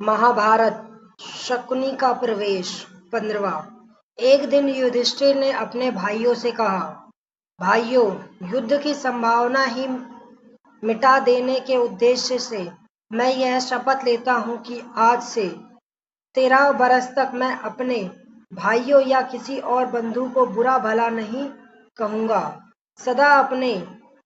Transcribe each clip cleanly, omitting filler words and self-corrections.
महाभारत शकुनी का प्रवेश 15वां। एक दिन युधिष्ठिर ने अपने भाइयों से कहा, भाइयों, युद्ध की संभावना ही मिटा देने के उद्देश्य से मैं यह शपथ लेता हूँ कि आज से 13 बरस तक मैं अपने भाइयों या किसी और बंधु को बुरा भला नहीं कहूँगा। सदा अपने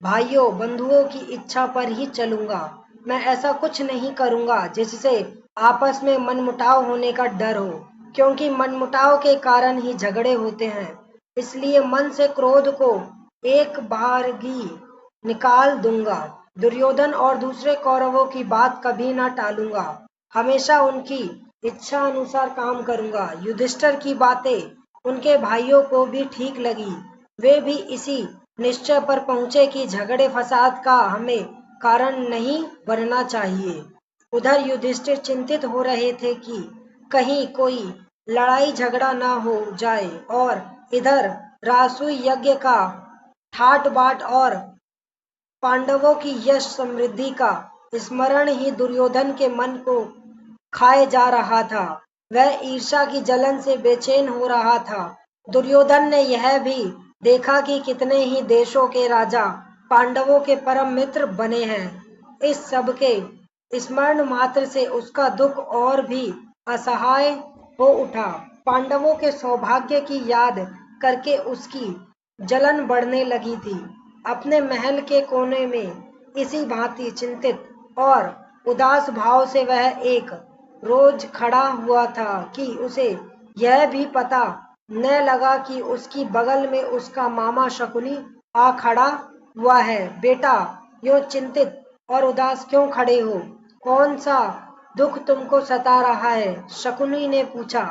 भाइयों बंधुओं की इच्छा पर ही चलूंगा। मैं ऐसा कुछ नहीं करूंगा जिससे आपस में मनमुटाव होने का डर हो, क्योंकि मनमुटाव के कारण ही झगड़े होते हैं। इसलिए मन से क्रोध को एक बारगी निकाल दूंगा। दुर्योधन और दूसरे कौरवों की बात कभी न टालूंगा, हमेशा उनकी इच्छा अनुसार काम करूंगा। युधिष्ठिर की बातें उनके भाइयों को भी ठीक लगी। वे भी इसी निश्चय पर पहुंचे कि झगड़े फसाद का हमें कारण नहीं बनना चाहिए। उधर युधिष्ठिर चिंतित हो रहे थे कि कहीं कोई लड़ाई झगड़ा न हो जाए, और इधर रासुई यज्ञ का ठाट बाट और पांडवों की यश समृद्धि का स्मरण ही दुर्योधन के मन को खाए जा रहा था। वह ईर्ष्या की जलन से बेचैन हो रहा था। दुर्योधन ने यह भी देखा कि कितने ही देशों के राजा पांडवों के परम मित्र बने हैं। इस सब के स्मरण मात्र से उसका दुख और भी असहाय हो उठा। पांडवों के सौभाग्य की याद करके उसकी जलन बढ़ने लगी थी। अपने महल के कोने में इसी भांति चिंतित और उदास भाव से वह एक रोज खड़ा हुआ था कि उसे यह भी पता न लगा कि उसकी बगल में उसका मामा शकुनी आ खड़ा हुआ है। बेटा, यूं चिंतित और उदास क्यों खड़े हो? कौन सा दुख तुमको सता रहा है? शकुनी ने पूछा।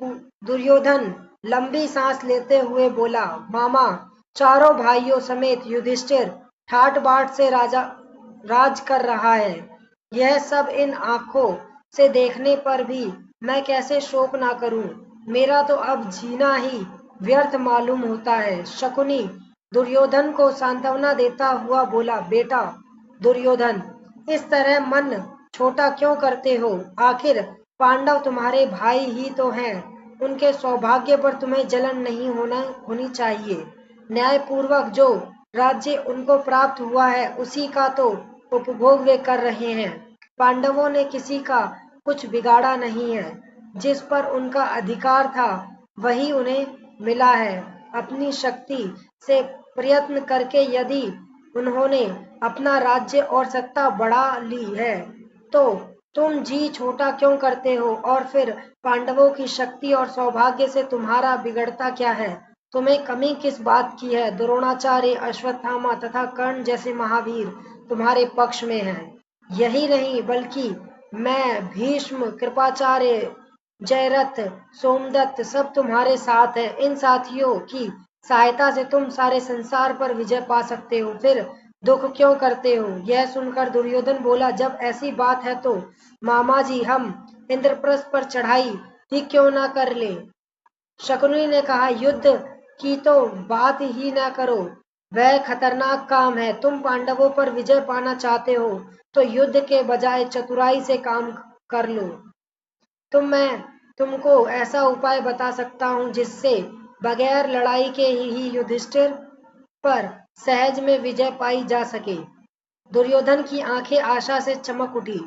दुर्योधन लंबी सांस लेते हुए बोला, मामा, चारों भाइयों समेत युधिष्ठिर ठाट बाट से राज कर रहा है। यह सब इन आंखों से देखने पर भी मैं कैसे शोक ना करूं? मेरा तो अब जीना ही व्यर्थ मालूम होता है। शकुनी दुर्योधन को सांत्वना देता हुआ बोला, बेटा दुर्योधन, इस तरह मन छोटा क्यों करते हो? आखिर पांडव तुम्हारे भाई ही तो हैं। उनके सौभाग्य पर तुम्हें जलन नहीं होनी चाहिए। न्यायपूर्वक जो राज्य उनको प्राप्त हुआ है उसी का तो उपभोग वे कर रहे हैं। पांडवों ने किसी का कुछ बिगाड़ा नहीं है। जिस पर उनका अधिकार था वही उन्हें मिला है। अपनी शक्ति से प्रयत्न करके यदि उन्होंने अपना राज्य और सत्ता बढ़ा ली है, तो तुम जी छोटा क्यों करते हो? और फिर पांडवों की शक्ति और सौभाग्य से तुम्हारा बिगड़ता क्या है? तुम्हें कमी किस बात की है? द्रोणाचार्य, अश्वत्थामा तथा कर्ण जैसे महावीर तुम्हारे पक्ष में हैं। यही नहीं बल्कि मैं, भीष्म, कृपाचार्य, जयरथ, सोमदत्त सब तुम्हारे साथ है। इन साथियों की सहायता से तुम सारे संसार पर विजय पा सकते हो। फिर दुख क्यों करते हो? यह सुनकर दुर्योधन बोला, जब ऐसी बात है तो मामा जी, हम इंद्रप्रस्थ पर चढ़ाई ही क्यों ना कर ले? शकुनी ने कहा, युद्ध की तो बात ही ना करो, वह खतरनाक काम है। तुम पांडवों पर विजय पाना चाहते हो तो युद्ध के बजाय चतुराई से काम कर लो। मैं तुमको ऐसा उपाय बता सकता हूँ जिससे बगैर लड़ाई के ही युधिष्ठिर पर सहज में विजय पाई जा सके। दुर्योधन की आंखें आशा से चमक उठी।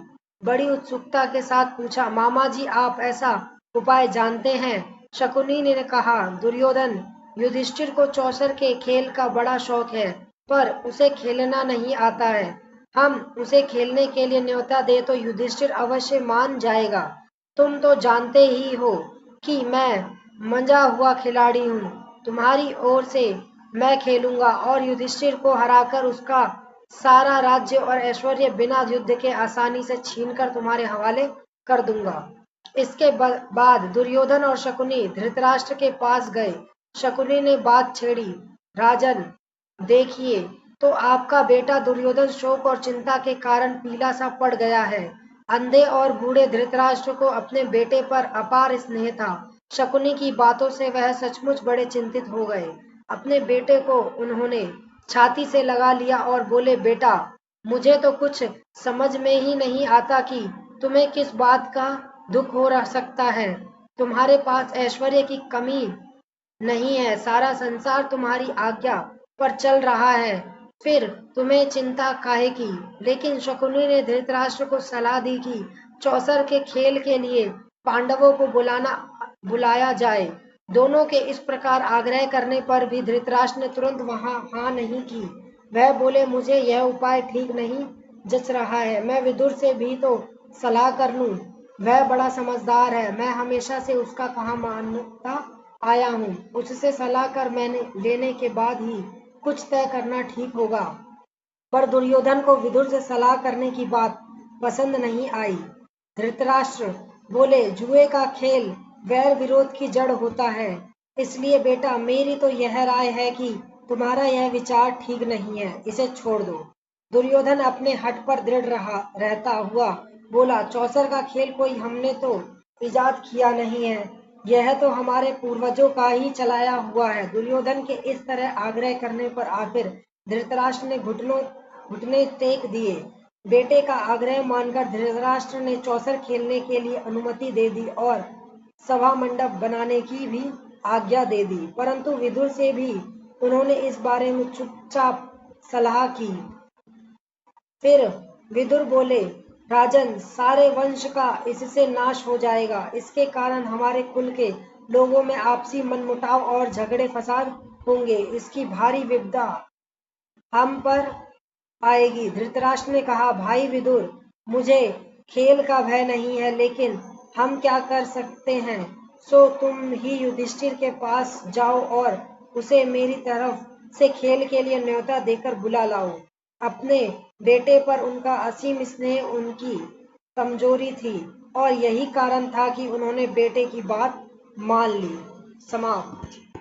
बड़ी उत्सुकता के साथ पूछा, मामा जी, आप ऐसा उपाय जानते हैं? शकुनी ने कहा, दुर्योधन, युधिष्ठिर को चौसर के खेल का बड़ा शौक है, पर उसे खेलना नहीं आता है। हम उसे खेलने के लिए न्योता दे तो युधिष्ठिर अवश्य मान जाएगा। तुम तो जानते ही हो कि मैं मंजा हुआ खिलाड़ी हूँ। तुम्हारी ओर से मैं खेलूंगा और युधिष्ठिर को हराकर उसका सारा राज्य और ऐश्वर्य बिना युद्ध के आसानी से छीनकर तुम्हारे हवाले कर दूंगा। इसके बाद दुर्योधन और शकुनी धृतराष्ट्र के पास गए। शकुनी ने बात छेड़ी, राजन, देखिए तो आपका बेटा दुर्योधन शोक और चिंता के कारण पीला सा पड़ गया है। अंधे और बूढ़े धृतराष्ट्र को अपने बेटे पर अपार स्नेह था। शकुनी की बातों से वह सचमुच बड़े चिंतित हो गए। अपने बेटे को उन्होंने छाती से लगा लिया और बोले, बेटा, मुझे तो कुछ समझ में ही नहीं आता कि तुम्हें किस बात का दुख हो रह सकता है? तुम्हारे पास ऐश्वर्य की कमी नहीं है, सारा संसार तुम्हारी आज्ञा पर चल रहा है, फिर तुम्हें चिंता काहे की? लेकिन शकुनी ने धृतराष्ट्र को सलाह दी कि चौसर के खेल के लिए पांडवों को बुलाया जाए। दोनों के इस प्रकार आग्रह करने पर भी धृतराष्ट्र ने तुरंत वहां हाँ नहीं की। वह बोले, मुझे यह उपाय ठीक नहीं जच रहा है, मैं विदुर से भी तो सलाह कर लूं। वह बड़ा समझदार है, मैं हमेशा से उसका कहा मानता आया हूँ, उससे सलाह कर मैंने लेने के बाद ही कुछ तय करना ठीक होगा। पर दुर्योधन को विदुर से सलाह करने की बात पसंद नहीं आई। धृतराष्ट्र बोले, जुए का खेल वैर विरोध की जड़ होता है, इसलिए बेटा मेरी तो यह राय है कि तुम्हारा यह विचार ठीक नहीं है, इसे छोड़ दो। दुर्योधन अपने हठ पर दृढ़ रहता हुआ बोला, चौसर का खेल कोई हमने तो इजाद किया नहीं है, यह तो हमारे पूर्वजों का ही चलाया हुआ है। दुर्योधन के इस तरह आग्रह करने पर आखिर धृतराष्ट्र ने घुटने टेक दिए। बेटे का आग्रह मानकर धृतराष्ट्र ने चौसर खेलने के लिए अनुमति दे दी और सभा मंडप बनाने की भी आज्ञा दे दी, परंतु विदुर से भी उन्होंने इस बारे में चुपचाप सलाह की। फिर विदुर बोले, राजन, सारे वंश का इससे नाश हो जाएगा, इसके कारण हमारे कुल के लोगों में आपसी मनमुटाव और झगड़े फसाद होंगे, इसकी भारी विपदा हम पर आएगी। धृतराष्ट्र ने कहा, भाई विदुर, मुझे खेल का भय नहीं है, लेकिन हम क्या कर सकते हैं? सो तुम ही युधिष्ठिर के पास जाओ और उसे मेरी तरफ से खेल के लिए न्योता देकर बुला लाओ। अपने बेटे पर उनका असीम स्नेह उनकी कमजोरी थी और यही कारण था कि उन्होंने बेटे की बात मान ली। समाप्त।